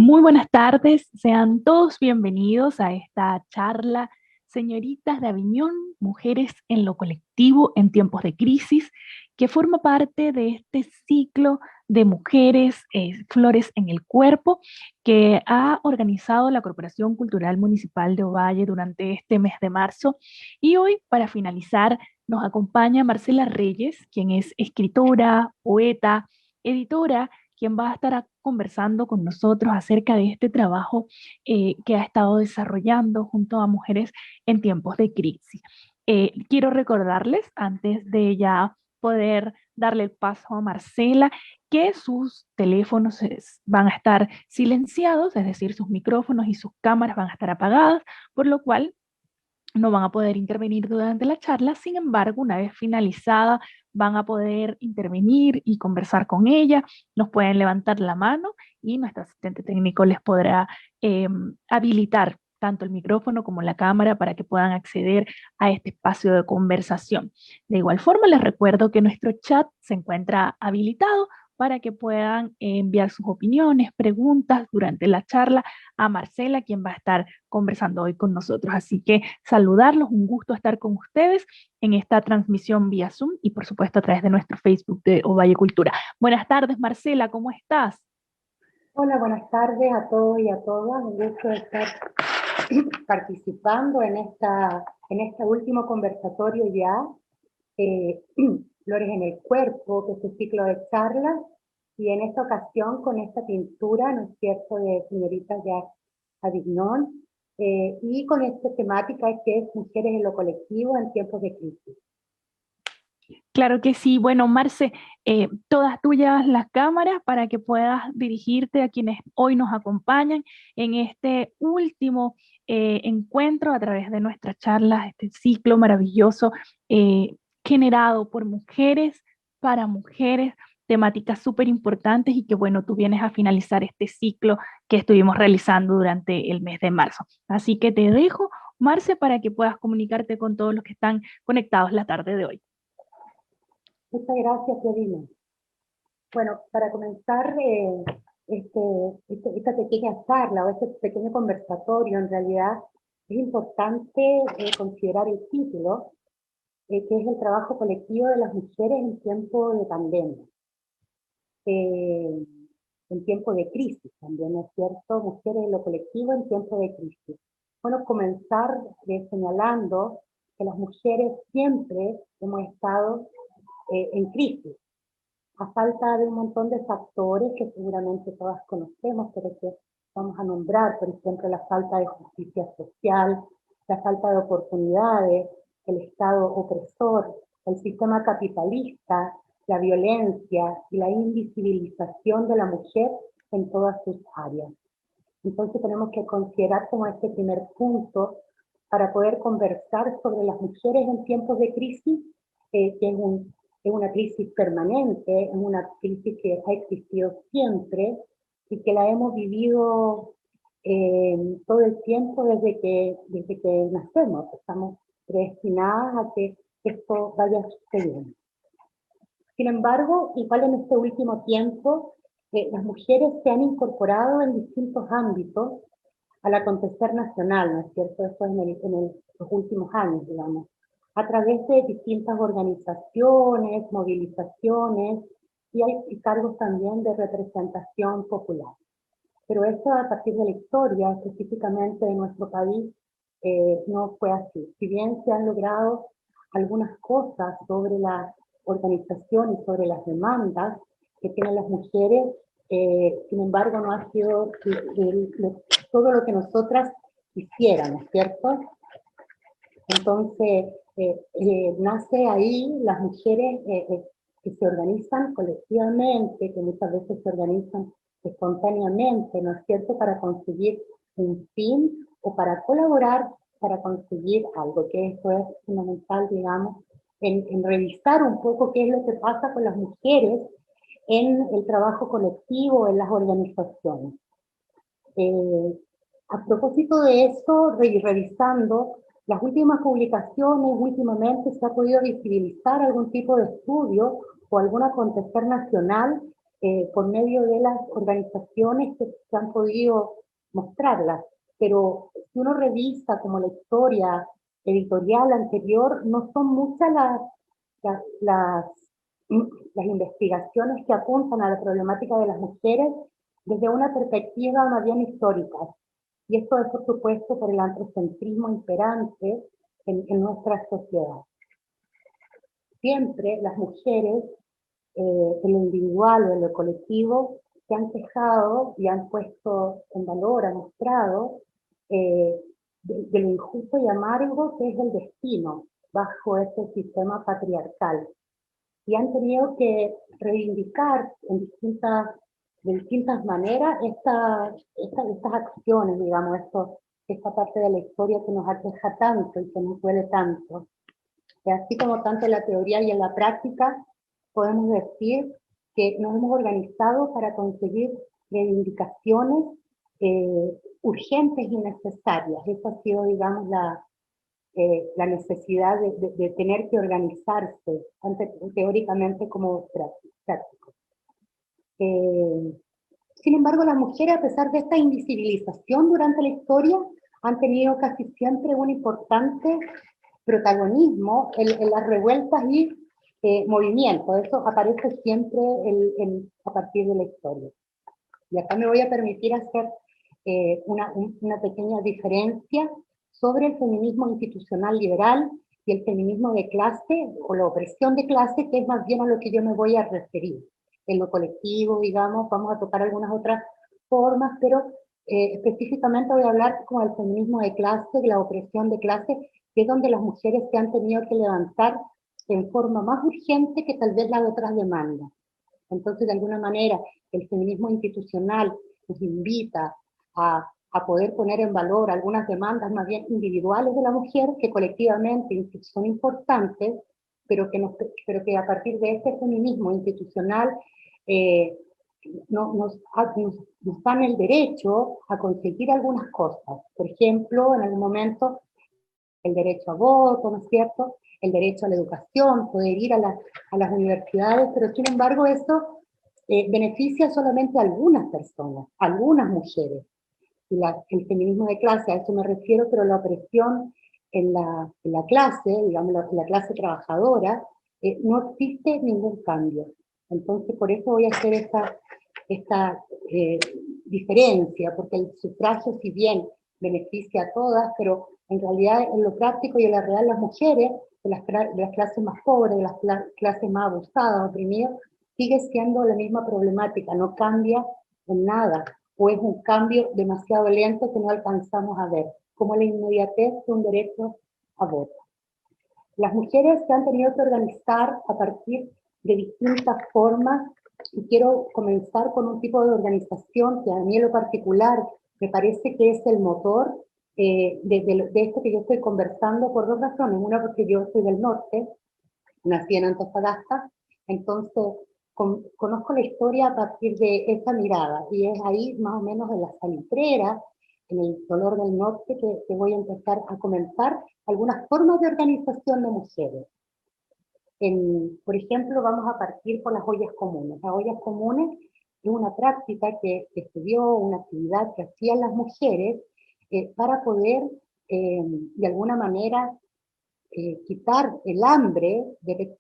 Muy buenas tardes, sean todos bienvenidos a esta charla, Señoritas de Aviñón, Mujeres en lo Colectivo en Tiempos de Crisis, que forma parte de este ciclo de mujeres, flores en el cuerpo, que ha organizado la Corporación Cultural Municipal de Ovalle durante este mes de marzo. Y hoy, para finalizar, nos acompaña Marcela Reyes, quien es escritora, poeta, editora, quien va a estar conversando con nosotros acerca de este trabajo que ha estado desarrollando junto a mujeres en tiempos de crisis. Quiero recordarles, antes de ya poder darle el paso a Marcela, que sus teléfonos van a estar silenciados, es decir, sus micrófonos y sus cámaras van a estar apagadas, por lo cual no van a poder intervenir durante la charla. Sin embargo, una vez finalizada, van a poder intervenir y conversar con ella. Nos pueden levantar la mano y nuestro asistente técnico les podrá habilitar tanto el micrófono como la cámara para que puedan acceder a este espacio de conversación. De igual forma, les recuerdo que nuestro chat se encuentra habilitado para que puedan enviar sus opiniones, preguntas durante la charla a Marcela, quien va a estar conversando hoy con nosotros. Así que saludarlos, un gusto estar con ustedes en esta transmisión vía Zoom y por supuesto a través de nuestro Facebook de Ovalle Cultura. Buenas tardes, Marcela, ¿cómo estás? Hola, buenas tardes a todos y a todas. Un gusto de estar participando en este último conversatorio ya, eh, Flores en el Cuerpo, que es un ciclo de charlas, y en esta ocasión con esta pintura, ¿no es cierto?, de señorita Jacques Avignon, y con esta temática que es Mujeres en lo Colectivo en Tiempos de Crisis. Claro que sí. Bueno, Marce, todas tuyas las cámaras para que puedas dirigirte a quienes hoy nos acompañan en este último encuentro a través de nuestras charlas, este ciclo maravilloso generado por mujeres para mujeres, temáticas súper importantes y que bueno, tú vienes a finalizar este ciclo que estuvimos realizando durante el mes de marzo. Así que te dejo, Marce, para que puedas comunicarte con todos los que están conectados la tarde de hoy. Muchas gracias, Yadina. Bueno, para comenzar esta pequeña charla o este pequeño conversatorio, en realidad es importante considerar el título, que es el trabajo colectivo de las mujeres en tiempo de pandemia, eh, en tiempo de crisis también, ¿no es cierto? Mujeres en lo colectivo en tiempo de crisis. Bueno, comenzar señalando que las mujeres siempre hemos estado en crisis, a falta de un montón de factores que seguramente todas conocemos, pero que vamos a nombrar, por ejemplo, la falta de justicia social, la falta de oportunidades, el Estado opresor, el sistema capitalista, la violencia y la invisibilización de la mujer en todas sus áreas. Entonces tenemos que considerar como este primer punto para poder conversar sobre las mujeres en tiempos de crisis, que es una crisis permanente, es una crisis que ha existido siempre y que la hemos vivido todo el tiempo desde que nacemos. Estamos predestinadas a que esto vaya sucediendo. Sin embargo, igual en este último tiempo, las mujeres se han incorporado en distintos ámbitos al acontecer nacional, ¿no es cierto? Eso en los últimos años, digamos, a través de distintas organizaciones, movilizaciones, y hay cargos también de representación popular. Pero esto a partir de la historia, específicamente de nuestro país, no fue así. Si bien se han logrado algunas cosas sobre la organización y sobre las demandas que tienen las mujeres, sin embargo no ha sido todo lo que nosotras quisiéramos, ¿cierto? Entonces, nace ahí las mujeres que se organizan colectivamente, que muchas veces se organizan espontáneamente, ¿no es cierto?, para conseguir un fin o para colaborar para conseguir algo, que eso es fundamental, digamos, en revisar un poco qué es lo que pasa con las mujeres en el trabajo colectivo, en las organizaciones. Eh, a propósito de eso, revisando las últimas publicaciones, últimamente se ha podido visibilizar algún tipo de estudio o algún acontecer nacional por medio de las organizaciones que se han podido mostrarlas. Pero si uno revisa como la historia editorial anterior, no son muchas las, las, las investigaciones que apuntan a la problemática de las mujeres desde una perspectiva más bien histórica. Y esto es, por supuesto, por el antropocentrismo imperante en nuestra sociedad. Siempre las mujeres, en lo individual o en lo colectivo, se han quejado y han puesto en valor, han mostrado de lo injusto y amargo que es el destino bajo este sistema patriarcal. Y han tenido que reivindicar de distintas maneras estas acciones, digamos, esta parte de la historia que nos aqueja tanto y que nos duele tanto. Y así como tanto en la teoría y en la práctica, podemos decir que nos hemos organizado para conseguir reivindicaciones urgentes y necesarias. Esa ha sido, digamos, la necesidad de tener que organizarse, teóricamente como práctico. Sin embargo, las mujeres, a pesar de esta invisibilización durante la historia, han tenido casi siempre un importante protagonismo en las revueltas y movimientos. Eso aparece siempre a partir de la historia. Y acá me voy a permitir hacer una pequeña diferencia sobre el feminismo institucional liberal y el feminismo de clase, o la opresión de clase, que es más bien a lo que yo me voy a referir. En lo colectivo, digamos, vamos a tocar algunas otras formas, pero específicamente voy a hablar como del feminismo de clase, de la opresión de clase, que es donde las mujeres se han tenido que levantar en forma más urgente que tal vez las otras demandas. Entonces, de alguna manera, el feminismo institucional nos invita a poder poner en valor algunas demandas más bien individuales de la mujer, que colectivamente son importantes, pero que a partir de este feminismo institucional nos dan el derecho a conseguir algunas cosas. Por ejemplo, en algún momento, el derecho a voto, ¿no es cierto?, el derecho a la educación, poder ir a las universidades, pero sin embargo eso beneficia solamente a algunas personas, a algunas mujeres. Y el feminismo de clase, a eso me refiero, pero la opresión en la clase, digamos, la clase trabajadora, no existe ningún cambio. Entonces, por eso voy a hacer esta diferencia, porque el sufragio, si bien beneficia a todas, pero en realidad en lo práctico y en la real las mujeres, de las clases más pobres, de las clases más abusadas, oprimidas, sigue siendo la misma problemática, no cambia en nada, o es un cambio demasiado lento que no alcanzamos a ver, como la inmediatez de un derecho a voto. Las mujeres se han tenido que organizar a partir de distintas formas, y quiero comenzar con un tipo de organización que a mí en lo particular me parece que es el motor de esto que yo estoy conversando por dos razones. Una, porque yo soy del norte, nací en Antofagasta, entonces conozco la historia a partir de esa mirada, y es ahí más o menos en la salitrera, en el dolor del norte, que voy a empezar a comenzar algunas formas de organización de mujeres. Por ejemplo, vamos a partir por las ollas comunes. Las ollas comunes es una práctica que se dio, una actividad que hacían las mujeres para poder, de alguna manera, quitar el hambre de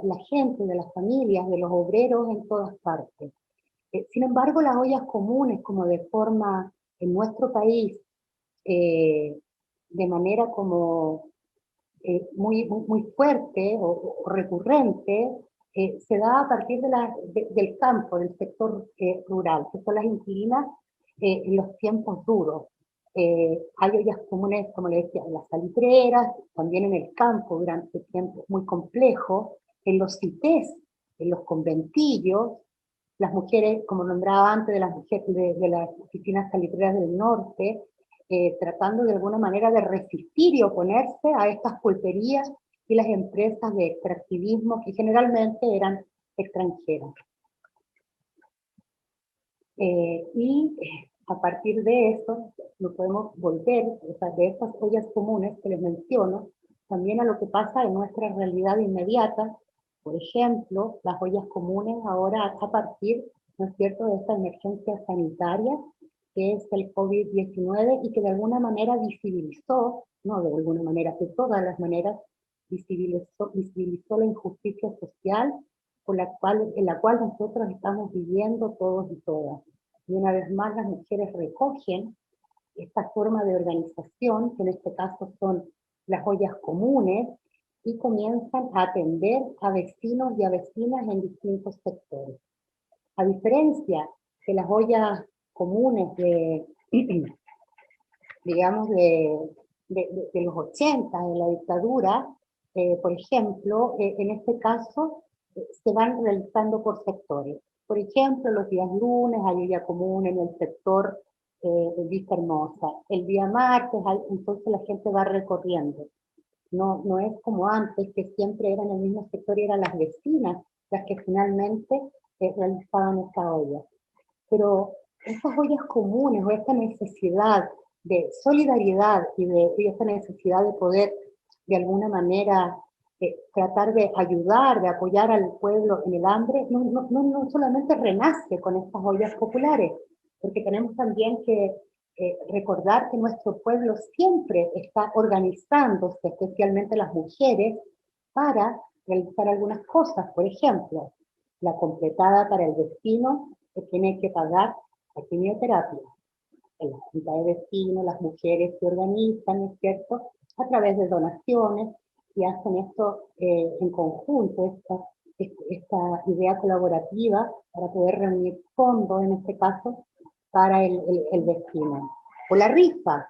la gente, de las familias, de los obreros en todas partes. Sin embargo, las ollas comunes, como de forma en nuestro país, de manera como muy fuerte o recurrente, se da a partir del campo, del sector rural, que son las inquilinas en los tiempos duros. Hay ollas comunes, como le decía, en las salitreras, también en el campo durante tiempos muy complejos, en los CITES, en los conventillos, las mujeres, como nombraba antes, de las mujeres de las oficinas salitreras del norte, tratando de alguna manera de resistir y oponerse a estas pulperías y las empresas de extractivismo que generalmente eran extranjeras. Y a partir de eso, lo podemos volver, o sea, de estas ollas comunes que les menciono, también a lo que pasa en nuestra realidad inmediata, Por ejemplo, las ollas comunes ahora a partir, ¿no es cierto?, de esta emergencia sanitaria que es el COVID-19 y que de alguna manera visibilizó, no de alguna manera, de todas las maneras, visibilizó la injusticia social en la cual nosotros estamos viviendo todos y todas. Y una vez más las mujeres recogen esta forma de organización, que en este caso son las ollas comunes, y comienzan a atender a vecinos y a vecinas en distintos sectores. A diferencia de las ollas comunes digamos, de los 80, de la dictadura, por ejemplo, en este caso se van realizando por sectores. Por ejemplo, los días lunes hay olla común en el sector de Vista Hermosa. El día martes, entonces la gente va recorriendo. No es como antes, que siempre eran el mismo sector y eran las vecinas las que finalmente realizaban esta olla. Pero esas ollas comunes o esta necesidad de solidaridad y esta necesidad de poder de alguna manera tratar de ayudar, de apoyar al pueblo en el hambre, no solamente renace con estas ollas populares, porque tenemos también que recordar que nuestro pueblo siempre está organizándose, especialmente las mujeres, para realizar algunas cosas. Por ejemplo, la completada para el vecino que tiene que pagar la quimioterapia. En la junta de vecinos, las mujeres se organizan, ¿no es cierto?, a través de donaciones y hacen esto en conjunto, esta idea colaborativa para poder reunir fondos, en este caso, para el vecino. O la rifa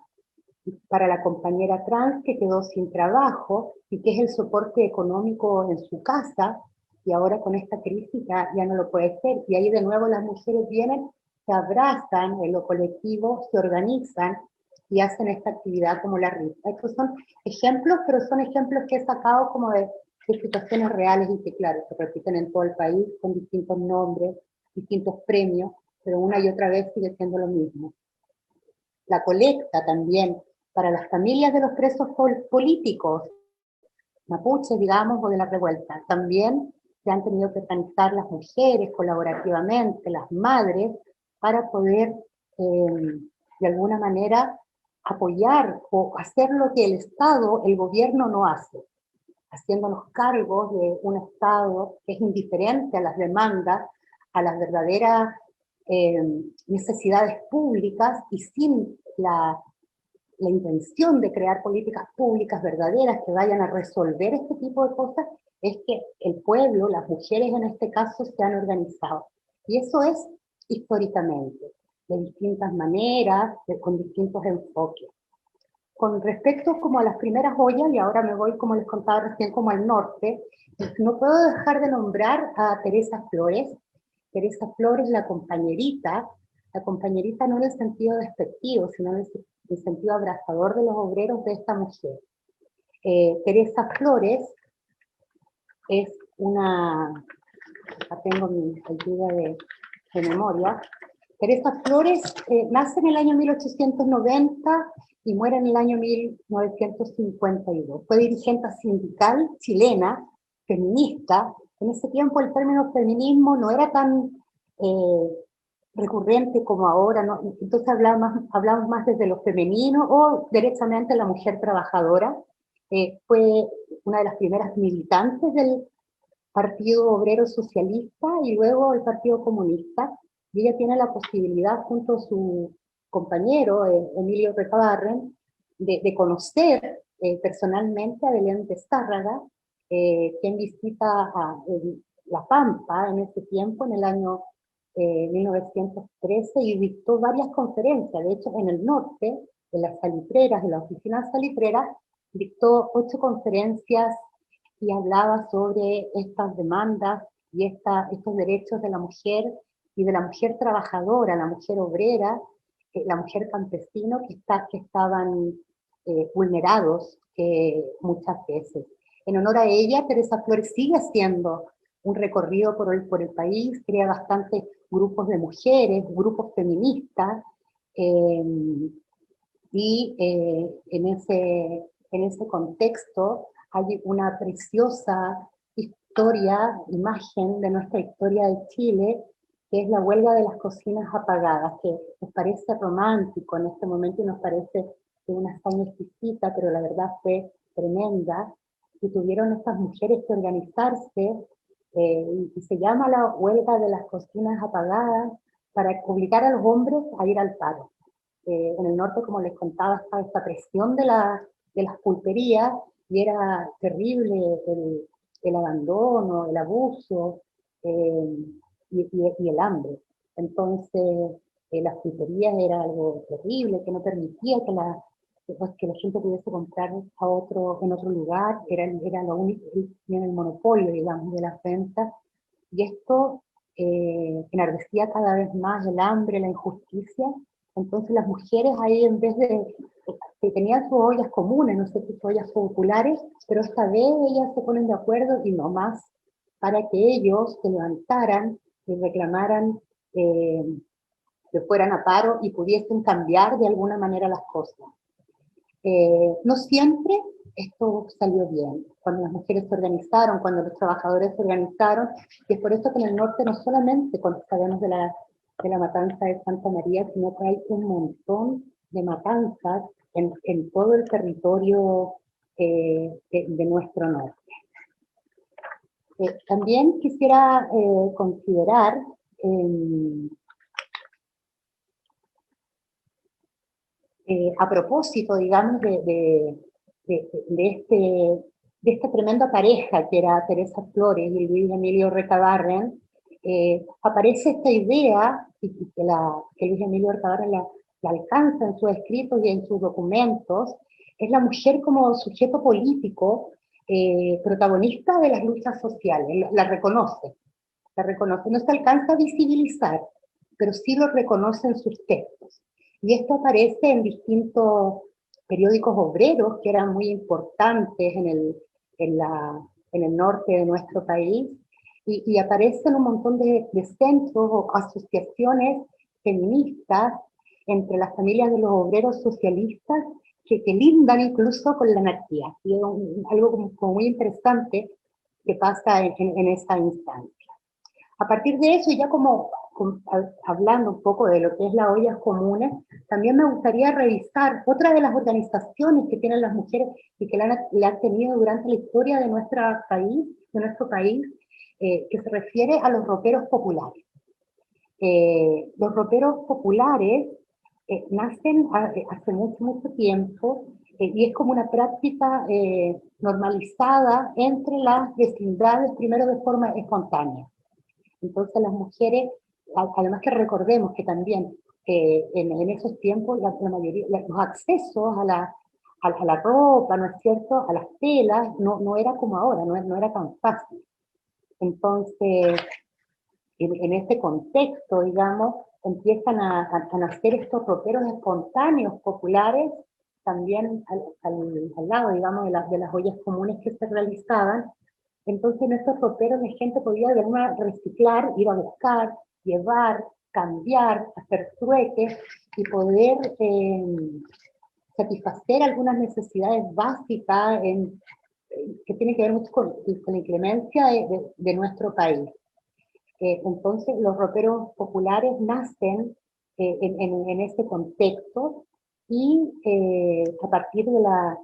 para la compañera trans que quedó sin trabajo y que es el soporte económico en su casa, y ahora con esta crisis ya no lo puede ser. Y ahí de nuevo las mujeres vienen, se abrazan en lo colectivo, se organizan y hacen esta actividad como la rifa. Estos son ejemplos, pero son ejemplos que he sacado como de situaciones reales y que, claro, se repiten en todo el país con distintos nombres, distintos premios, pero una y otra vez sigue siendo lo mismo. La colecta también para las familias de los presos políticos, mapuches, digamos, o de la revuelta. También se han tenido que organizar las mujeres colaborativamente, las madres, para poder, de alguna manera, apoyar o hacer lo que el Estado, el gobierno no hace, haciéndonos cargos de un Estado que es indiferente a las demandas, a las verdaderas necesidades públicas y sin la intención de crear políticas públicas verdaderas que vayan a resolver este tipo de cosas, es que el pueblo, las mujeres en este caso, se han organizado. Y eso es históricamente, de distintas maneras, con distintos enfoques. Con respecto como a las primeras ollas, y ahora me voy, como les contaba recién, como al norte, no puedo dejar de nombrar a Teresa Flores. Teresa Flores, la compañerita no en el sentido despectivo, sino en el sentido abrazador de los obreros de esta mujer. Teresa Flores es una, acá tengo mi ayuda de memoria. Teresa Flores nace en el año 1890 y muere en el año 1952. Fue dirigente sindical chilena, feminista. En ese tiempo el término feminismo no era tan recurrente como ahora, ¿no? Entonces hablamos más desde lo femenino o derechamente la mujer trabajadora. Fue una de las primeras militantes del Partido Obrero Socialista y luego el Partido Comunista, y ella tiene la posibilidad, junto a su compañero Emilio Recabarren, de conocer personalmente a Belén de Stárraga, quien visita a La Pampa en ese tiempo, en el año 1913, y dictó varias conferencias. De hecho, en el norte, en las salitreras, en la oficina salitrera, dictó 8 conferencias y hablaba sobre estas demandas y estos derechos de la mujer y de la mujer trabajadora, la mujer obrera, la mujer campesino que estaban vulnerados muchas veces. En honor a ella, Teresa Flores sigue haciendo un recorrido por el país, crea bastantes grupos de mujeres, grupos feministas, y en ese contexto hay una preciosa imagen de nuestra historia de Chile, que es la huelga de las cocinas apagadas, que nos parece romántico en este momento y nos parece de una hazaña exquisita, pero la verdad fue tremenda, y tuvieron estas mujeres que organizarse, y se llama la huelga de las cocinas apagadas, para obligar a los hombres a ir al paro. En el norte, como les contaba, estaba esta presión de las pulperías, y era terrible el abandono, el abuso, y el hambre. Entonces, las pulperías era algo terrible, que no permitía que la gente pudiese comprar en otro lugar, era lo único, tenía el monopolio, digamos, de las ventas, y esto enardecía cada vez más el hambre, la injusticia. Entonces las mujeres ahí, en vez de que tenían sus ollas comunes, no sé, sus ollas populares, pero esta vez ellas se ponen de acuerdo y no más, para que ellos se levantaran y reclamaran, que fueran a paro y pudiesen cambiar de alguna manera las cosas. No siempre esto salió bien. Cuando las mujeres se organizaron, cuando los trabajadores se organizaron, y es por eso que en el norte no solamente cuando sabemos de la matanza de Santa María, sino que hay un montón de matanzas en todo el territorio de nuestro norte. También quisiera considerar a propósito, digamos, de esta tremenda pareja que era Teresa Flores y Luis Emilio Recabarren, aparece esta idea, y que Luis Emilio Recabarren la alcanza en sus escritos y en sus documentos, es la mujer como sujeto político, protagonista de las luchas sociales, la reconoce, no se alcanza a visibilizar, pero sí lo reconoce en sus textos. Y esto aparece en distintos periódicos obreros que eran muy importantes en el norte de nuestro país, y aparecen un montón de centros o asociaciones feministas entre las familias de los obreros socialistas que lindan incluso con la anarquía. Y es algo como muy interesante que pasa en esa instancia. A partir de eso, ya como hablando un poco de lo que es las ollas comunes, también me gustaría revisar otra de las organizaciones que tienen las mujeres y que la han tenido durante la historia de nuestro país, que se refiere a los roperos populares. Los roperos populares nacen hace mucho, mucho tiempo, y es como una práctica normalizada entre las vecindades, primero de forma espontánea. Entonces las mujeres, además que recordemos que también en esos tiempos la mayoría, los accesos a la ropa, ¿no es cierto?, a las telas, no era como ahora, no era tan fácil. Entonces, en este contexto, digamos, empiezan a nacer estos roperos espontáneos populares, también al lado, digamos, de las ollas comunes que se realizaban. Entonces en estos roperos la gente podía de alguna reciclar, ir a buscar, llevar, cambiar, hacer trueques y poder satisfacer algunas necesidades básicas que tienen que ver mucho con la inclemencia de nuestro país. Entonces los roperos populares nacen en este contexto, y a partir de la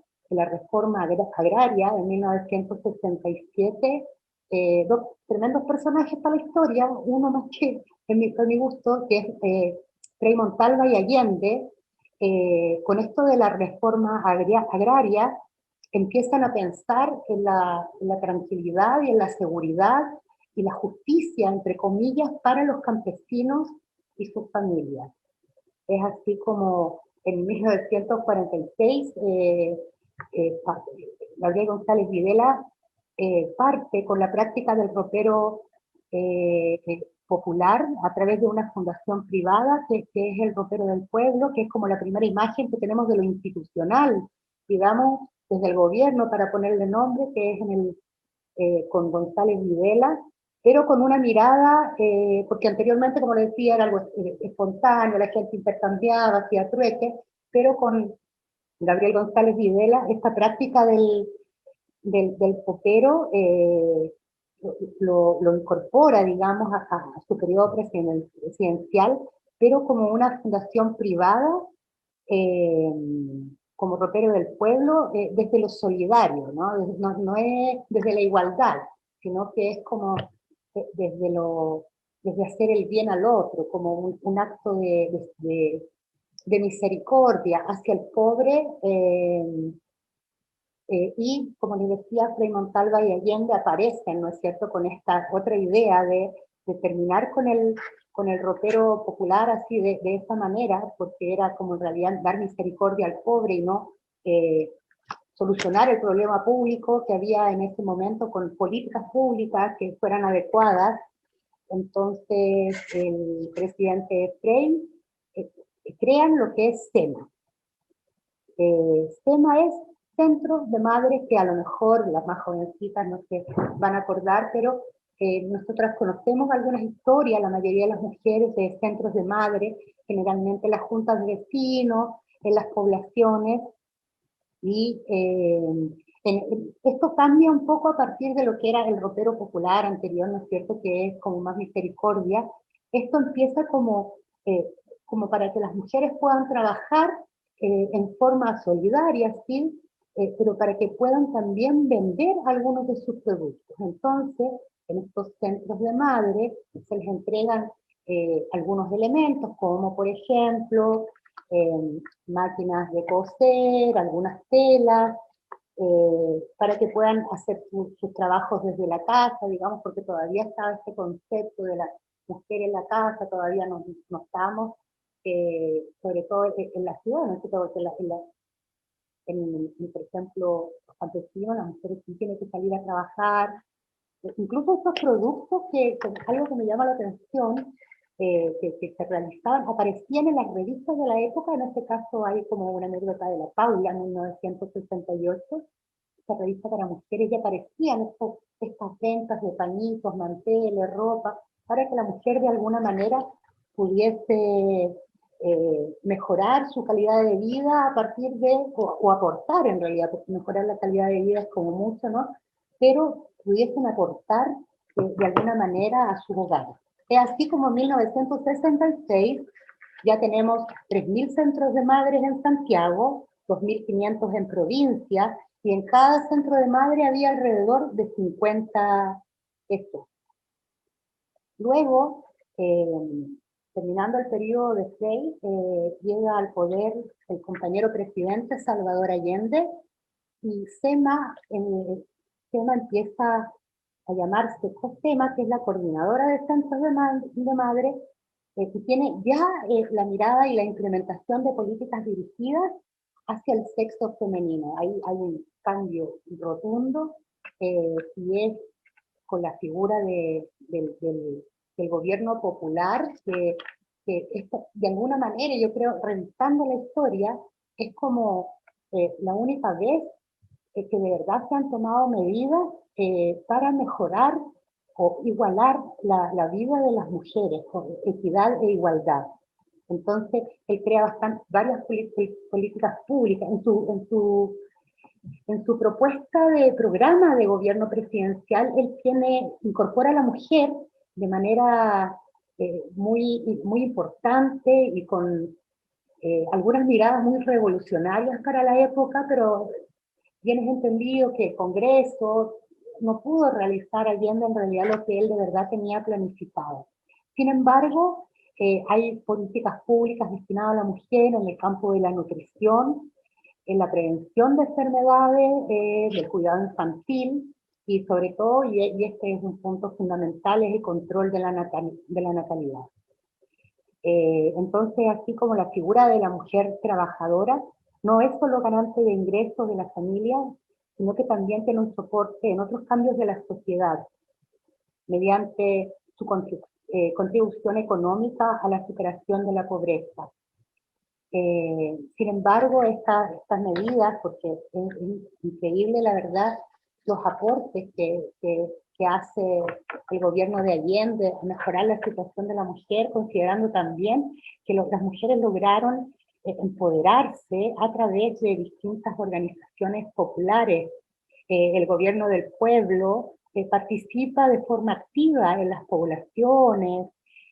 reforma agraria de 1967, dos tremendos personajes para la historia, uno más que para mi gusto, que es Frei Montalva y Allende, con esto de la reforma agraria, empiezan a pensar en la tranquilidad y en la seguridad y la justicia, entre comillas, para los campesinos y sus familias. Es así como en 1946 Gabriel González Videla parte con la práctica del ropero popular a través de una fundación privada que es el Ropero del Pueblo, que es como la primera imagen que tenemos de lo institucional, digamos, desde el gobierno, para ponerle nombre, que es con González Videla, pero con una mirada, porque anteriormente, como le decía, era algo espontáneo, la gente intercambiaba, hacía trueques, pero con Gabriel González Videla, esta práctica del popero lo incorpora, digamos, a su periodo presidencial, pero como una fundación privada, como ropero del pueblo, desde lo solidario, ¿no? No es desde la igualdad, sino que es como desde hacer el bien al otro, como un acto de misericordia hacia el pobre, y como les decía, Frei Montalva y Allende aparecen, ¿no es cierto?, con esta otra idea de terminar con el ropero popular así de esa manera, porque era como en realidad dar misericordia al pobre y no solucionar el problema público que había en ese momento con políticas públicas que fueran adecuadas. Entonces el presidente Frei crean lo que es SEMA. SEMA es Centros de Madres, que a lo mejor las más jovencitas no se van a acordar, pero nosotras conocemos algunas historias, la mayoría de las mujeres de centros de madres, generalmente las juntas de vecinos, en las poblaciones, y esto cambia un poco a partir de lo que era el ropero popular anterior, ¿no es cierto?, que es como más misericordia. Esto empieza como para que las mujeres puedan trabajar en forma solidaria, ¿sí?, pero para que puedan también vender algunos de sus productos. Entonces, en estos centros de madre se les entregan algunos elementos, como por ejemplo máquinas de coser, algunas telas, para que puedan hacer sus trabajos desde la casa, digamos, porque todavía estaba este concepto de la mujer en la casa, todavía no estamos, sobre todo en la ciudad, ¿no? Por ejemplo, los campesinos, las mujeres sí tienen que salir a trabajar. Incluso estos productos, que algo que me llama la atención, que se realizaban, aparecían en las revistas de la época. En este caso hay como una anécdota de La Paula, en 1968, esta revista para mujeres, y aparecían estas ventas de pañitos, manteles, ropa, para que la mujer de alguna manera pudiese mejorar su calidad de vida a partir de, o aportar en realidad, porque mejorar la calidad de vida es como mucho, ¿no?, pero pudiesen aportar de alguna manera a su hogar. Es así como en 1966 ya tenemos 3.000 centros de madres en Santiago, 2.500 en provincia, y en cada centro de madre había alrededor de 50 estos. Luego, terminando el periodo de Frei, llega al poder el compañero presidente Salvador Allende, y SEMA empieza a llamarse COSEMA, que es la coordinadora de centros de madre, que tiene ya la mirada y la implementación de políticas dirigidas hacia el sexo femenino. Hay un cambio rotundo, y es con la figura del gobierno popular, que esto, de alguna manera, yo creo, revisando la historia, es como la única vez que de verdad se han tomado medidas para mejorar o igualar la vida de las mujeres, con equidad e igualdad. Entonces, él crea varias políticas públicas. En su propuesta de programa de gobierno presidencial, él incorpora a la mujer de manera muy importante y con algunas miradas muy revolucionarias para la época, pero bien es entendido que el Congreso no pudo realizar Allende en realidad lo que él de verdad tenía planificado. Sin embargo, hay políticas públicas destinadas a la mujer en el campo de la nutrición, en la prevención de enfermedades, del cuidado infantil, y sobre todo, y este es un punto fundamental, es el control de la natalidad. Entonces, así como la figura de la mujer trabajadora no es solo garante de ingresos de la familia, sino que también tiene un soporte en otros cambios de la sociedad, mediante su contribución económica a la superación de la pobreza. Sin embargo, estas medidas, porque es increíble la verdad, los aportes que hace el gobierno de Allende a mejorar la situación de la mujer, considerando también que las mujeres lograron empoderarse a través de distintas organizaciones populares, el gobierno del pueblo, participa de forma activa en las poblaciones,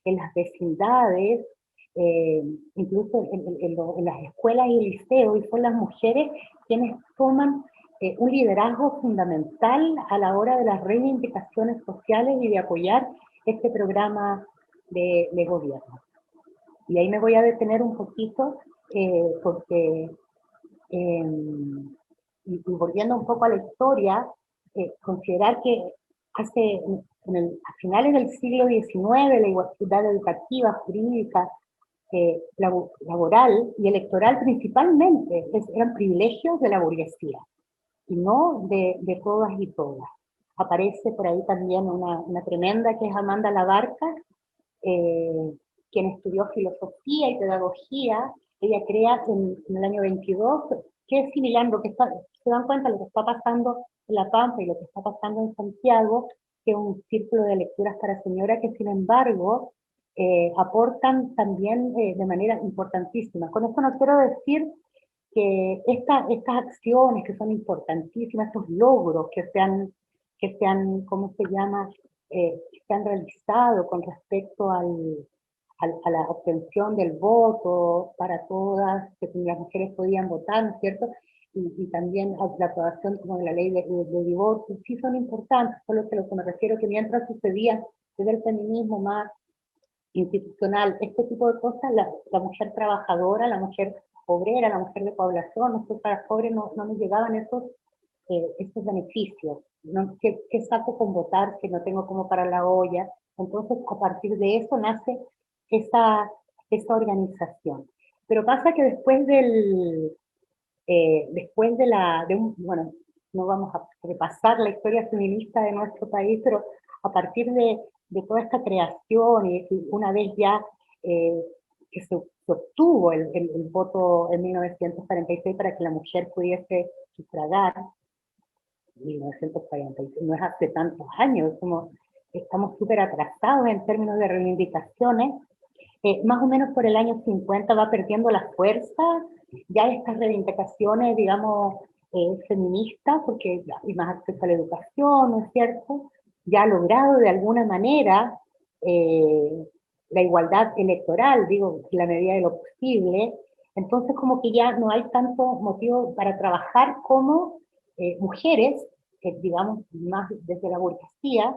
en las vecindades, incluso en las escuelas y liceos, y son las mujeres quienes toman un liderazgo fundamental a la hora de las reivindicaciones sociales y de apoyar este programa de gobierno. Y ahí me voy a detener un poquito porque, y volviendo un poco a la historia, considerar que a finales del siglo XIX la igualdad educativa, jurídica, laboral y electoral principalmente eran privilegios de la burguesía y no de todas y todas. Aparece por ahí también una tremenda que es Amanda Labarca, quien estudió filosofía y pedagogía. Ella crea en el año 22, que es similar a lo que se dan cuenta de lo que está pasando en La Pampa y lo que está pasando en Santiago, que es un círculo de lecturas para señora que sin embargo aportan también de manera importantísima. Con esto no quiero decir que estas acciones que son importantísimas, estos logros que se han ¿cómo se llama?, que se han realizado con respecto a la obtención del voto para todas, que las mujeres podían votar, ¿no es cierto? Y también la aprobación como de la ley de divorcio, sí son importantes, solo que lo que me refiero que mientras sucedía desde el feminismo más institucional, este tipo de cosas, la mujer trabajadora, la mujer obrera, la mujer de población, nosotros para pobres no nos llegaban esos beneficios. ¿No? ¿Qué saco con votar que no tengo como para la olla? Entonces, a partir de eso nace esa organización. Pero pasa que después bueno, no vamos a repasar la historia feminista de nuestro país, pero a partir de toda esta creación y una vez ya que se obtuvo el voto en 1946 para que la mujer pudiese sufragar, 1946, no es hace tantos años, estamos súper atrasados en términos de reivindicaciones. Más o menos por el año 50 va perdiendo la fuerza ya estas reivindicaciones, digamos, feministas, porque hay más acceso a la educación, ¿no es cierto? Ya ha logrado de alguna manera la igualdad electoral, digo, en la medida de lo posible. Entonces como que ya no hay tanto motivo para trabajar como mujeres, digamos, más desde la burguesía.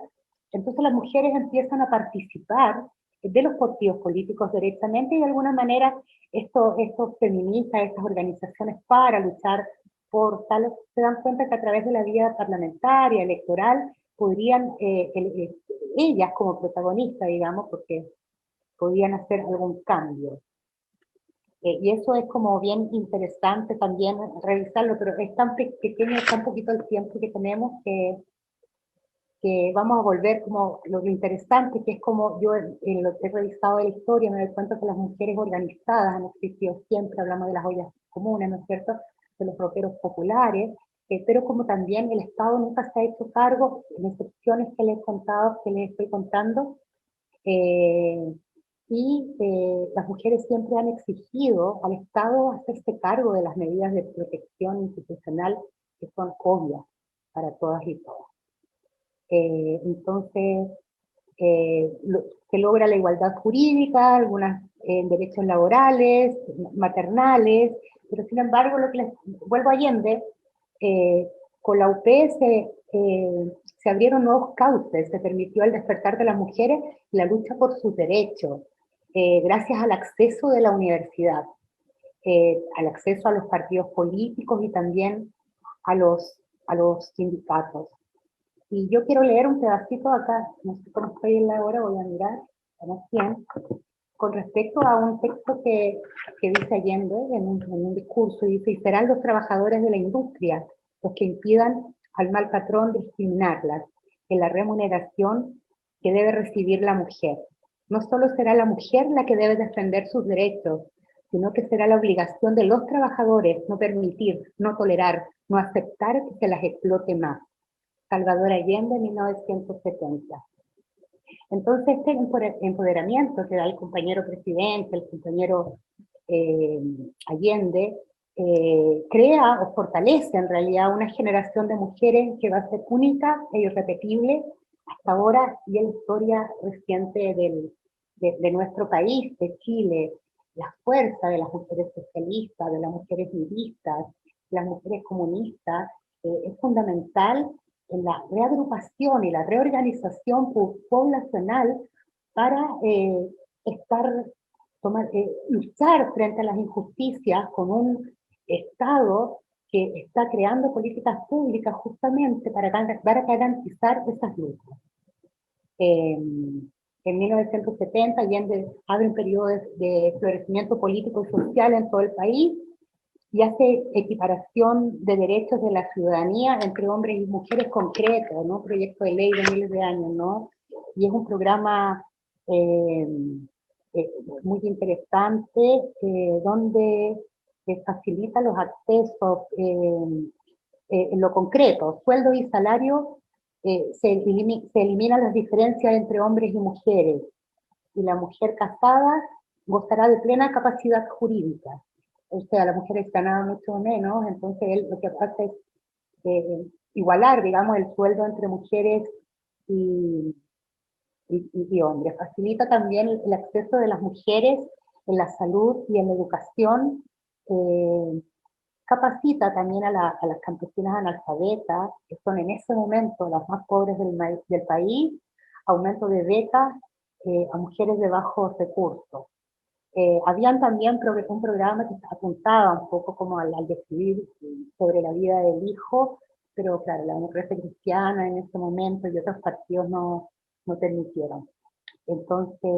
Entonces las mujeres empiezan a participar de los partidos políticos directamente y de alguna manera estos feministas, estas organizaciones para luchar por tal, se dan cuenta que a través de la vía parlamentaria, electoral, podrían ellas como protagonistas, digamos, porque podían hacer algún cambio. Y eso es como bien interesante también revisarlo, pero es tan pequeño, tan poquito el tiempo que tenemos que vamos a volver como lo interesante, que es como yo en lo que he revisado de la historia me doy cuenta que las mujeres organizadas han existido siempre, hablamos de las ollas comunes, ¿no es cierto?, de los roperos populares, pero como también el Estado nunca se ha hecho cargo, en excepciones que les he contado, que les estoy contando, las mujeres siempre han exigido al Estado hacerse cargo de las medidas de protección institucional que son obvias para todas y todas. Entonces, se logra la igualdad jurídica, algunos derechos laborales, maternales, pero sin embargo, lo que les vuelvo a Allende, con la UP se abrieron nuevos cauces, se permitió el despertar de las mujeres y la lucha por sus derechos, gracias al acceso de la universidad, al acceso a los partidos políticos y también a los sindicatos. Y yo quiero leer un pedacito acá, no sé cómo estoy en la hora, voy a mirar, estamos bien, con respecto a un texto que dice Allende en un discurso, y dice, y serán los trabajadores de la industria los que impidan al mal patrón discriminarlas en la remuneración que debe recibir la mujer. No solo será la mujer la que debe defender sus derechos, sino que será la obligación de los trabajadores no permitir, no tolerar, no aceptar que se las explote más. Salvador Allende, 1970. Entonces, este empoderamiento que da el compañero presidente, el compañero Allende, crea o fortalece en realidad una generación de mujeres que va a ser única e irrepetible hasta ahora y en la historia reciente de nuestro país, de Chile. La fuerza de las mujeres socialistas, de las mujeres liristas, de las mujeres comunistas, es fundamental en la reagrupación y la reorganización poblacional para luchar frente a las injusticias con un Estado que está creando políticas públicas justamente para garantizar esas luchas. En 1970 Allende abre un periodo de florecimiento político y social en todo el país y hace equiparación de derechos de la ciudadanía entre hombres y mujeres concretos, ¿no? Un proyecto de ley de miles de años, ¿no? Y es un programa muy interesante donde facilita los accesos en lo concreto, sueldo y salario. Se eliminan las diferencias entre hombres y mujeres, y la mujer casada gozará de plena capacidad jurídica. O sea, las mujeres ganan mucho menos, entonces él lo que hace es igualar, digamos, el sueldo entre mujeres y hombres. Facilita también el acceso de las mujeres en la salud y en la educación. Capacita también a las campesinas analfabetas, que son en ese momento las más pobres del país, aumento de becas a mujeres de bajos recursos. Habían también un programa que apuntaba un poco como al decidir sobre la vida del hijo, pero claro, la democracia cristiana en ese momento y otros partidos no permitieron. Entonces,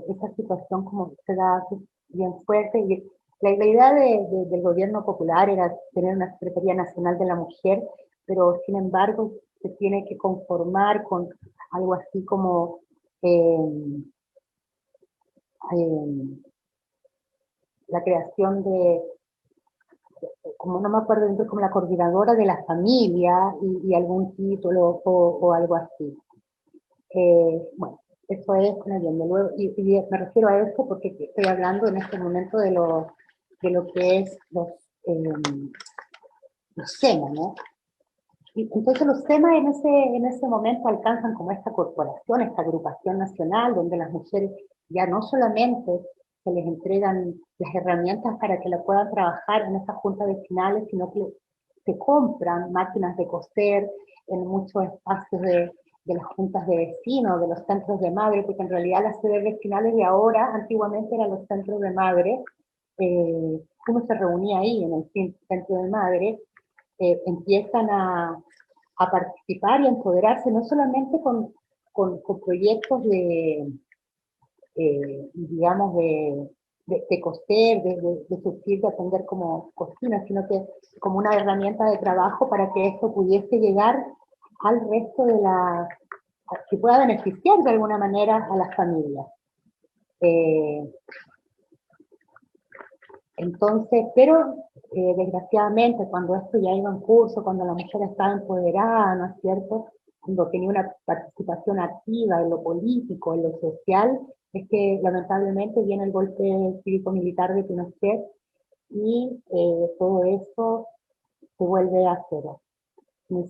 esa situación como se da bien fuerte, y la idea del gobierno popular era tener una Secretaría Nacional de la Mujer, pero sin embargo se tiene que conformar con algo así como la creación como no me acuerdo, como la coordinadora de la familia y algún título o algo así. Bueno, eso es con Allende. Luego, y me refiero a esto porque estoy hablando en este momento de lo que es los SEMA, ¿no? Y entonces los SEMA en ese momento alcanzan como esta corporación, esta agrupación nacional, donde las mujeres ya no solamente se les entregan las herramientas para que la puedan trabajar en estas juntas vecinales, sino que se compran máquinas de coser en muchos espacios de las juntas de vecinos, de los centros de madre, porque en realidad las sedes vecinales de ahora, antiguamente eran los centros de madre. Uno se reunía ahí en el centro de madre, empiezan a participar y a empoderarse, no solamente con proyectos digamos, de coser, de surgir, de aprender como cocina, sino que como una herramienta de trabajo para que esto pudiese llegar al resto de que pueda beneficiar de alguna manera a las familias. Entonces, pero desgraciadamente cuando esto ya iba en curso, cuando la mujer estaba empoderada, ¿no es cierto?, cuando tenía una participación activa en lo político, en lo social, es que lamentablemente viene el golpe cívico-militar de Pinochet y todo eso se vuelve a cero. En el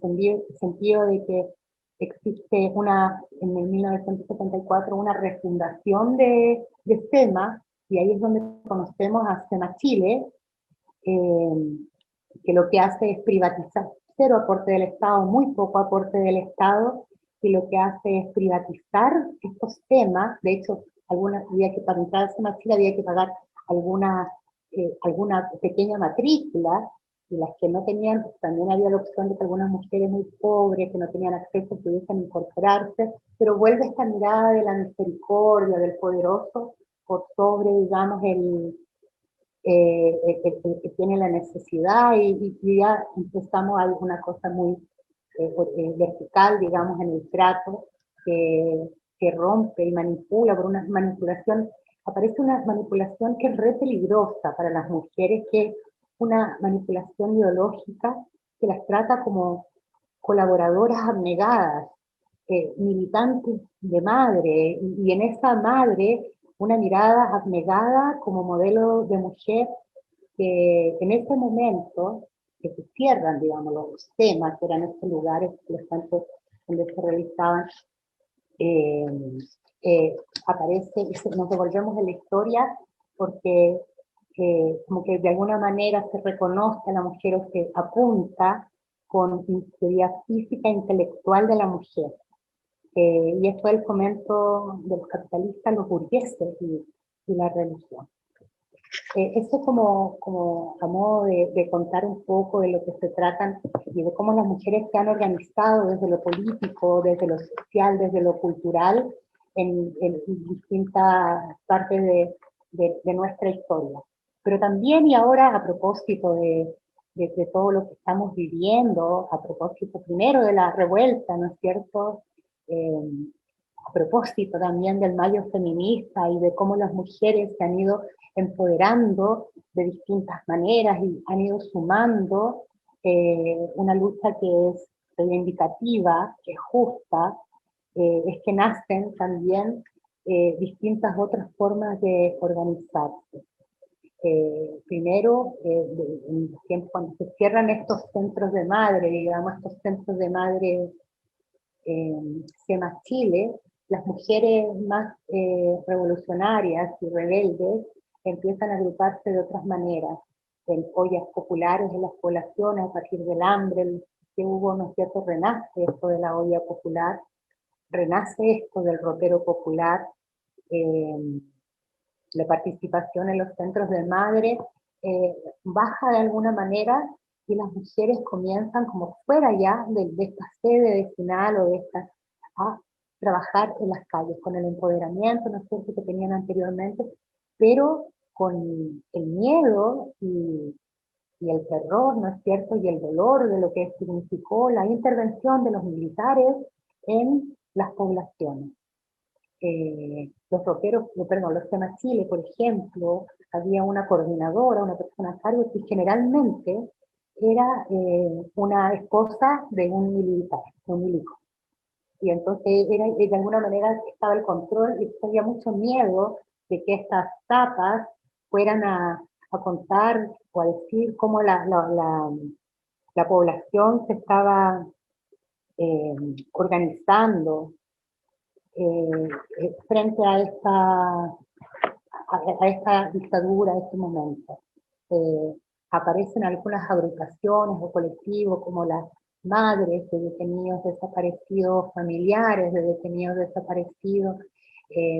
sentido de que existe en el 1974 una refundación de SEMA, y ahí es donde conocemos a SEMA Chile, que lo que hace es privatizar, cero aporte del Estado, muy poco aporte del Estado, y lo que hace es privatizar estos temas. De hecho, para entrar a SEMA Chile había que pagar alguna pequeña matrícula, y las que no tenían, pues también había la opción de que algunas mujeres muy pobres, que no tenían acceso, pudiesen incorporarse, pero vuelve esta mirada de la misericordia, del poderoso, por sobre, digamos, el que tiene la necesidad, y ya empezamos a alguna cosa muy vertical, digamos, en el trato, que rompe y manipula, por una manipulación, aparece una manipulación que es re peligrosa para las mujeres, que es una manipulación ideológica que las trata como colaboradoras abnegadas, militantes de madre, y en esa madre una mirada abnegada como modelo de mujer que en ese momento que se cierran, digamos, los temas, que eran estos lugares, los centros donde se realizaban, eh, aparece, nos devolvemos en la historia porque como que de alguna manera se reconoce a la mujer o se apunta con teoría física e intelectual de la mujer. Y esto es el fomento de los capitalistas, los burgueses y la religión. Esto como a modo de contar un poco de lo que se tratan y de cómo las mujeres se han organizado desde lo político, desde lo social, desde lo cultural, en distintas partes de nuestra historia. Pero también, y ahora a propósito de todo lo que estamos viviendo, a propósito primero de la revuelta, ¿no es cierto?, a propósito también del mayo feminista y de cómo las mujeres se han ido empoderando de distintas maneras y han ido sumando una lucha que es reivindicativa, que es justa, es que nacen también distintas otras formas de organizarse. Primero, en los tiempos cuando se cierran estos centros de madre, digamos, estos centros de madre SEMA Chile, las mujeres más revolucionarias y rebeldes empiezan a agruparse de otras maneras, en ollas populares en las poblaciones, a partir del hambre que hubo, ¿no es cierto?, renace esto de la olla popular, renace esto del ropero popular, la participación en los centros de madre baja de alguna manera y las mujeres comienzan como fuera ya de esta sede vecinal o de esta, a trabajar en las calles con el empoderamiento, ¿no es cierto?, que tenían anteriormente, pero con el miedo y el terror, ¿no es cierto?, y el dolor de lo que significó la intervención de los militares en las poblaciones. Los rockeros, perdón, los temas Chile, por ejemplo, había una coordinadora, una persona a cargo que generalmente era una esposa de un militar, de un milico. Y entonces era, de alguna manera estaba el control y había mucho miedo de que estas tapas fueran a contar o a decir cómo la población se estaba organizando frente a esta dictadura, a este momento. Aparecen algunas agrupaciones o colectivos como las madres de detenidos desaparecidos, familiares de detenidos desaparecidos,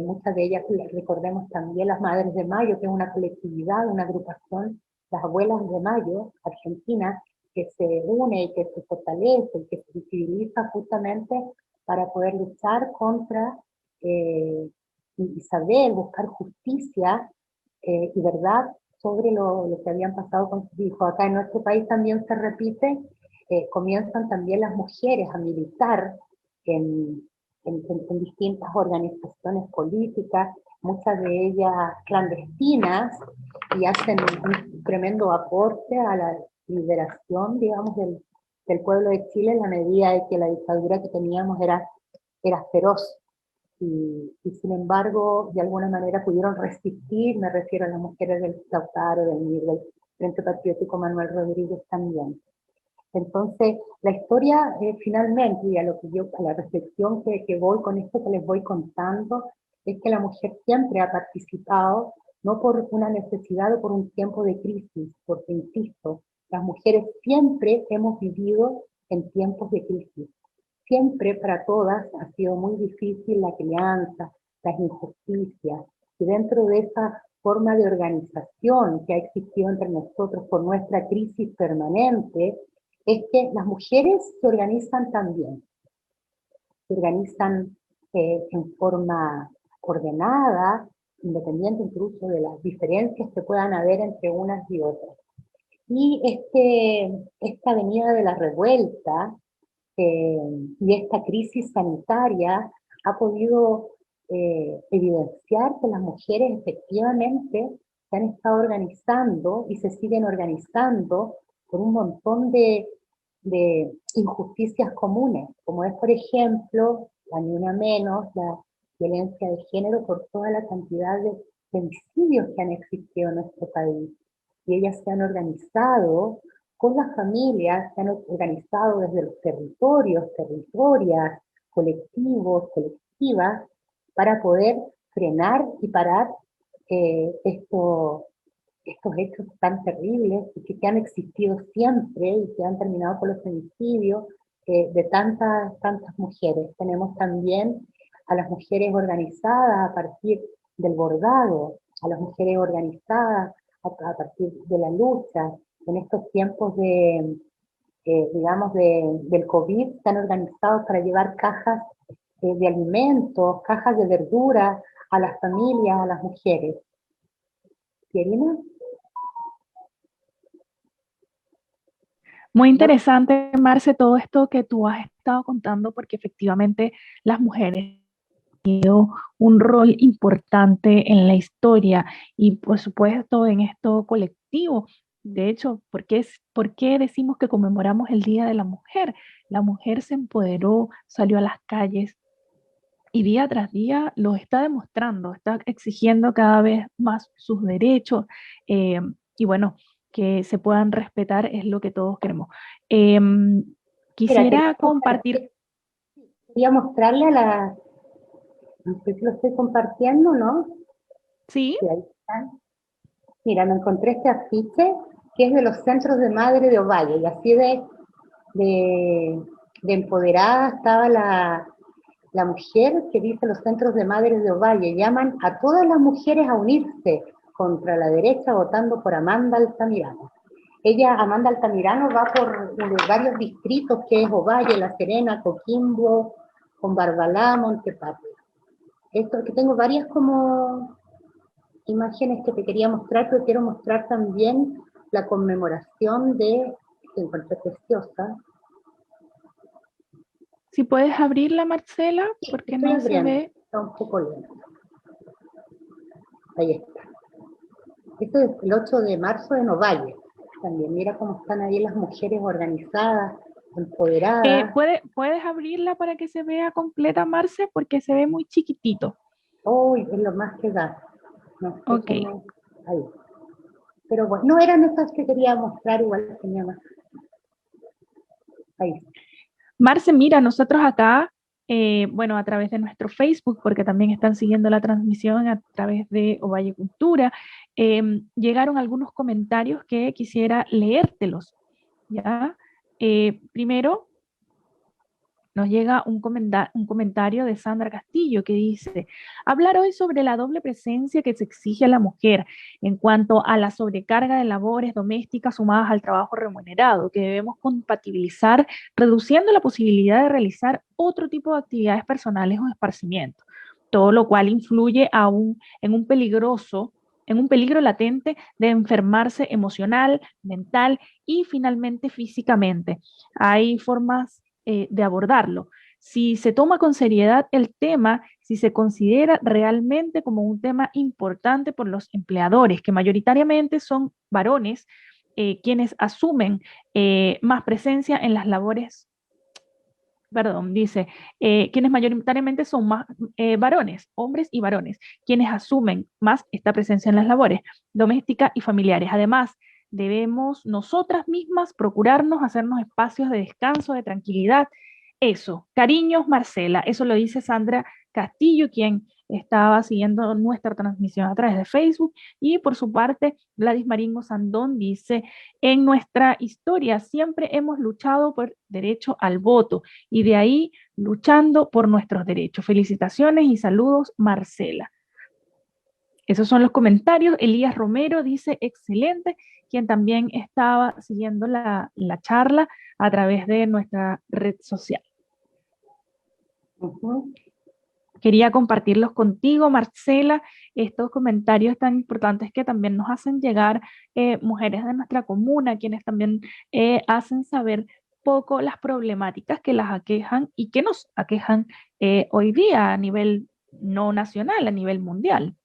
muchas de ellas, recordemos también las Madres de Mayo, que es una colectividad, una agrupación, las Abuelas de Mayo, Argentina, que se une y que se fortalece y que se visibiliza justamente para poder luchar contra y saber, buscar justicia y verdad sobre lo que habían pasado con sus hijos. Acá en nuestro país también se repite, comienzan también las mujeres a militar en distintas organizaciones políticas, muchas de ellas clandestinas, y hacen un tremendo aporte a la liberación, digamos, del pueblo de Chile en la medida de que la dictadura que teníamos era feroz. Y sin embargo, de alguna manera pudieron resistir, me refiero a las mujeres del Lautaro, del Frente Patriótico Manuel Rodríguez también. Entonces, la historia finalmente, y a la reflexión que voy con esto que les voy contando, es que la mujer siempre ha participado, no por una necesidad o por un tiempo de crisis, porque insisto, las mujeres siempre hemos vivido en tiempos de crisis. Siempre para todas ha sido muy difícil la crianza, las injusticias, y dentro de esa forma de organización que ha existido entre nosotros por nuestra crisis permanente, es que las mujeres se organizan también, se organizan en forma ordenada, independiente incluso de las diferencias que puedan haber entre unas y otras. Y esta venida de la revuelta y esta crisis sanitaria ha podido evidenciar que las mujeres efectivamente se han estado organizando y se siguen organizando por un montón de injusticias comunes, como es, por ejemplo, la ni una menos, la violencia de género por toda la cantidad de femicidios que han existido en nuestro país. y ellas se han organizado con las familias, se han organizado desde los territorios, territorias, colectivos, colectivas, para poder frenar y parar estos hechos tan terribles y que han existido siempre y que han terminado con los femicidios de tantas mujeres. Tenemos también a las mujeres organizadas a partir del bordado, a las mujeres organizadas a partir de la lucha. En estos tiempos digamos, del COVID, se han organizado para llevar cajas de alimentos, cajas de verduras a las familias, a las mujeres. ¿Irina? Muy interesante, Marce, todo esto que tú has estado contando, porque efectivamente las mujeres un rol importante en la historia y por supuesto en esto colectivo. De hecho, ¿por qué decimos que conmemoramos el Día de la Mujer? La mujer se empoderó, salió a las calles y día tras día lo está demostrando, está exigiendo cada vez más sus derechos y bueno, que se puedan respetar es lo que todos queremos. Quisiera compartir. Quería mostrarle a la... No sé si lo estoy compartiendo, ¿no? Sí. Sí, ahí están. Mira, me encontré este afiche que es de los centros de madre de Ovalle, y así de empoderada estaba la mujer que dice los centros de madres de Ovalle, llaman a todas las mujeres a unirse contra la derecha votando por Amanda Altamirano. Ella, Amanda Altamirano, va por varios distritos que es Ovalle, La Serena, Coquimbo, con Barbalá, Montepatria. Esto que tengo varias como imágenes que te quería mostrar, pero quiero mostrar también la conmemoración que encontré preciosa. Si puedes abrirla, Marcela, Sí, porque estoy no se abriendo, ve. está un poco lento. Ahí está. Esto es el 8 de marzo en Ovalle. También mira cómo están ahí las mujeres organizadas, empoderadas. ¿Puedes abrirla para que se vea completa, Marce? Porque se ve muy chiquitito. Uy, es lo más que da. No sé Ok. cómo. Ahí. Pero bueno, no eran esas que quería mostrar, igual tenía más. Ahí. Marce, mira, nosotros acá, bueno, a través de nuestro Facebook, porque también están siguiendo la transmisión a través de Ovalle Cultura, llegaron algunos comentarios que quisiera leértelos, ¿ya? Primero, nos llega un comentario de Sandra Castillo que dice, hablar hoy sobre la doble presencia que se exige a la mujer en cuanto a la sobrecarga de labores domésticas sumadas al trabajo remunerado, que debemos compatibilizar, reduciendo la posibilidad de realizar otro tipo de actividades personales o de esparcimiento, todo lo cual influye en un peligro latente de enfermarse emocional, mental y finalmente físicamente. Hay formas de abordarlo. Si se toma con seriedad el tema, si se considera realmente como un tema importante por los empleadores, que mayoritariamente son varones, quienes asumen más presencia en las labores, perdón, dice, quienes mayoritariamente son más varones, hombres y varones, quienes asumen más esta presencia en las labores domésticas y familiares. Además, debemos nosotras mismas procurarnos hacernos espacios de descanso, de tranquilidad. Eso, cariños, Marcela, eso lo dice Sandra Castillo, quien estaba siguiendo nuestra transmisión a través de Facebook, y por su parte, Gladys Maringo Sandón dice, en nuestra historia siempre hemos luchado por derecho al voto y de ahí luchando por nuestros derechos. Felicitaciones y saludos, Marcela. Esos son los comentarios. Elías Romero dice, excelente, quien también estaba siguiendo la charla a través de nuestra red social. Quería compartirlos contigo, Marcela, estos comentarios tan importantes que también nos hacen llegar mujeres de nuestra comuna, quienes también hacen saber poco las problemáticas que las aquejan y que nos aquejan hoy día a nivel no nacional, a nivel mundial.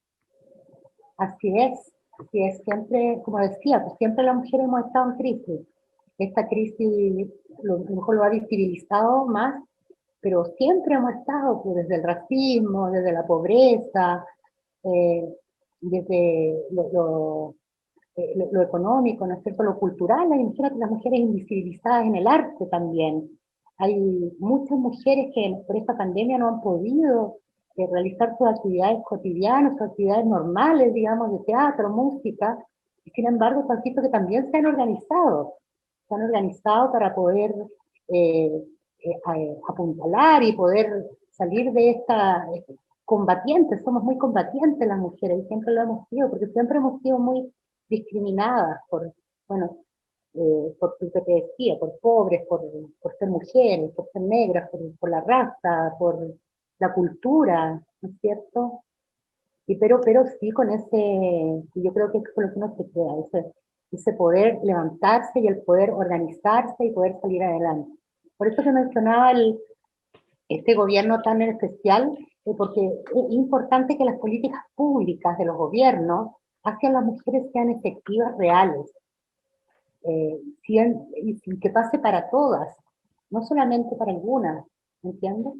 Así es, siempre, como decía, pues siempre las mujeres hemos estado en crisis. Esta crisis a lo mejor lo ha visibilizado más, pero siempre hemos estado, pues, desde el racismo, desde la pobreza, desde lo económico, ¿no es cierto?, lo cultural. Hay las mujeres invisibilizadas en el arte también. Hay muchas mujeres que por esta pandemia no han podido realizar sus actividades cotidianas, sus actividades normales, digamos, de teatro, música, y sin embargo, han visto que también se han organizado para poder apuntalar y poder salir de esta combatientes. Somos muy combatientes las mujeres, y siempre lo hemos sido, porque siempre hemos sido muy discriminadas por, bueno, por lo que te decía, por pobres, por ser mujeres, por ser negras, por la raza, por la cultura, ¿no es cierto? Y pero sí con yo creo que es con lo que uno se queda, ese poder levantarse y el poder organizarse y poder salir adelante. Por eso que mencionaba este gobierno tan especial, porque es importante que las políticas públicas de los gobiernos hacia las mujeres sean efectivas, reales, y que pase para todas, no solamente para algunas, ¿entiendes?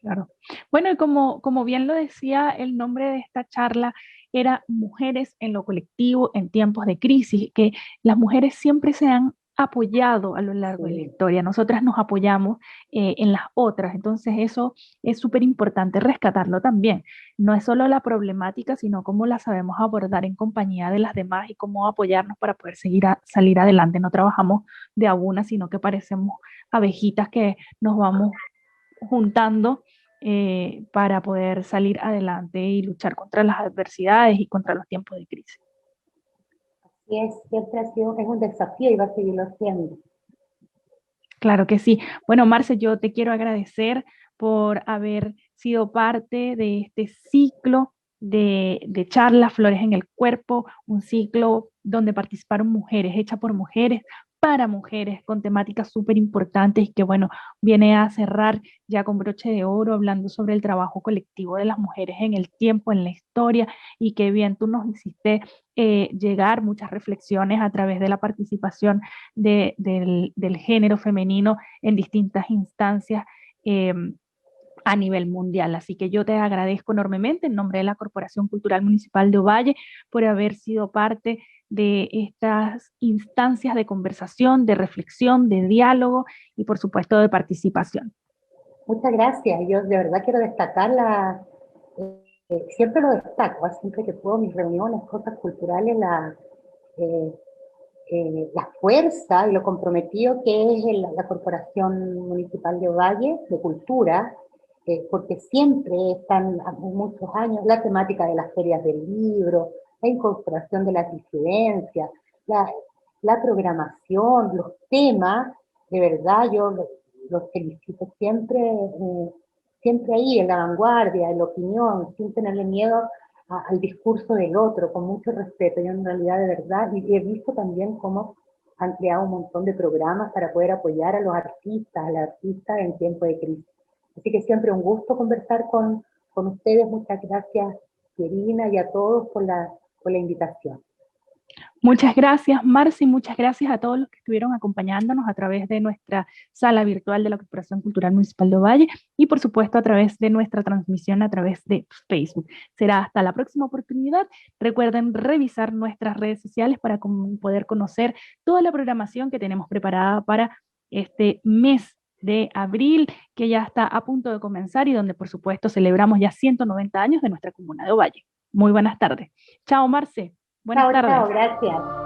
Claro. Bueno, y como bien lo decía, el nombre de esta charla era Mujeres en lo colectivo en tiempos de crisis, que las mujeres siempre se han apoyado a lo largo de la Sí. historia. Nosotras nos apoyamos en las otras, entonces eso es súper importante rescatarlo también. No es solo la problemática, sino cómo la sabemos abordar en compañía de las demás y cómo apoyarnos para poder salir adelante. No trabajamos de a una, sino que parecemos abejitas que nos vamos juntando para poder salir adelante y luchar contra las adversidades y contra los tiempos de crisis. Y siempre ha sido, es un desafío y va a seguirlo siendo. Claro que sí. Bueno, Marce, yo te quiero agradecer por haber sido parte de este ciclo de charlas Flores en el Cuerpo, un ciclo donde participaron mujeres, hecha por mujeres, para mujeres, con temáticas súper importantes y que, bueno, viene a cerrar ya con broche de oro hablando sobre el trabajo colectivo de las mujeres en el tiempo, en la historia, y qué bien tú nos hiciste llegar muchas reflexiones a través de la participación del género femenino en distintas instancias eh, a nivel mundial. Así que yo te agradezco enormemente en nombre de la Corporación Cultural Municipal de Ovalle por haber sido parte de estas instancias de conversación, de reflexión, de diálogo y por supuesto de participación. Muchas gracias. Yo de verdad quiero destacar siempre lo destaco, siempre que puedo, mis reuniones, cosas culturales, eh, la fuerza y lo comprometido que es la Corporación Municipal de Ovalle de Cultura, porque siempre están hace muchos años la temática de las ferias del libro, la incorporación de las disidencias, la, la programación, los temas. De verdad yo los felicito siempre, siempre ahí en la vanguardia, en la opinión, sin tenerle miedo al discurso del otro, con mucho respeto. Yo en realidad de verdad, y he visto también cómo han creado un montón de programas para poder apoyar a los artistas, a las artistas en tiempo de crisis. Así que siempre un gusto conversar con ustedes. Muchas gracias, Irina, y a todos por la invitación. Muchas gracias, Marci, muchas gracias a todos los que estuvieron acompañándonos a través de nuestra sala virtual de la Corporación Cultural Municipal de Ovalle y, por supuesto, a través de nuestra transmisión a través de Facebook. Será hasta la próxima oportunidad. Recuerden revisar nuestras redes sociales para poder conocer toda la programación que tenemos preparada para este mes de abril, que ya está a punto de comenzar y donde, por supuesto, celebramos ya 190 años de nuestra comuna de Ovalle. Muy buenas tardes. Chao, Marce. Buenas Chao, chao, tardes. gracias.